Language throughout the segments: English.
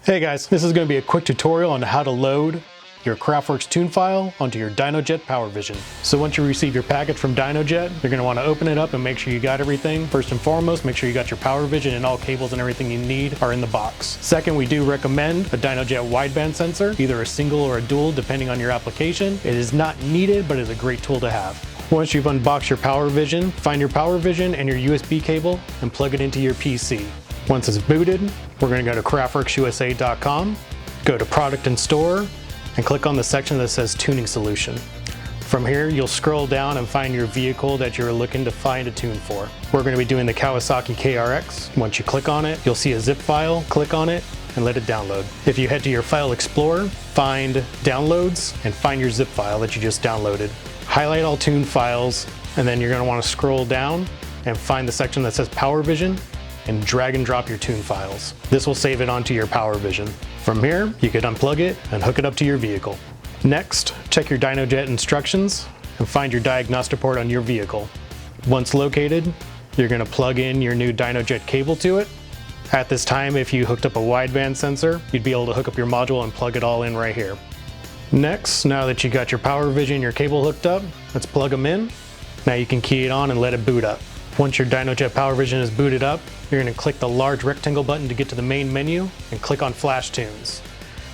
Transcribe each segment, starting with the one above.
Hey guys, this is going to be a quick tutorial on how to load your Craftworks tune file onto your DynoJet PowerVision. So once you receive your package from DynoJet, you're going to want to open it up and make sure you got everything. First and foremost, make sure you got your PowerVision and all cables and everything you need are in the box. Second, we do recommend a DynoJet wideband sensor, either a single or a dual depending on your application. It is not needed, but it's a great tool to have. Once you've unboxed your PowerVision, find your PowerVision and your USB cable and plug it into your PC. Once it's booted, we're going to go to craftworksusa.com, go to Product and Store, and click on the section that says Tuning Solution. From here, you'll scroll down and find your vehicle that you're looking to find a tune for. We're going to be doing the Kawasaki KRX. Once you click on it, you'll see a zip file. Click on it and let it download. If you head to your File Explorer, find Downloads, and find your zip file that you just downloaded. Highlight all tune files, and then you're going to want to scroll down and find the section that says PowerVision, and drag and drop your tune files. This will save it onto your PowerVision. From here, you can unplug it and hook it up to your vehicle. Next, check your DynoJet instructions and find your diagnostic port on your vehicle. Once located, you're going to plug in your new DynoJet cable to it. At this time, if you hooked up a wideband sensor, you'd be able to hook up your module and plug it all in right here. Next, now that you got your PowerVision and your cable hooked up, let's plug them in. Now you can key it on and let it boot up. Once your DynoJet PowerVision is booted up, you're going to click the large rectangle button to get to the main menu and click on Flash Tunes.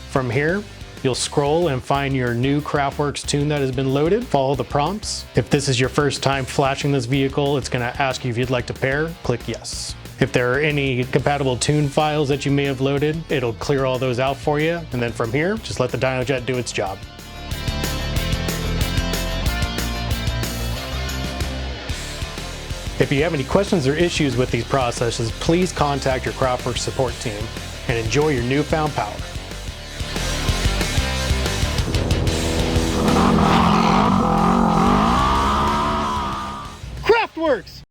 From here, you'll scroll and find your new Craftworks tune that has been loaded. Follow the prompts. If this is your first time flashing this vehicle, it's going to ask you if you'd like to pair. Click yes. If there are any compatible tune files that you may have loaded, it'll clear all those out for you. And then from here, just let the DynoJet do its job. If you have any questions or issues with these processes, please contact your Craftworks support team and enjoy your newfound power. Craftworks!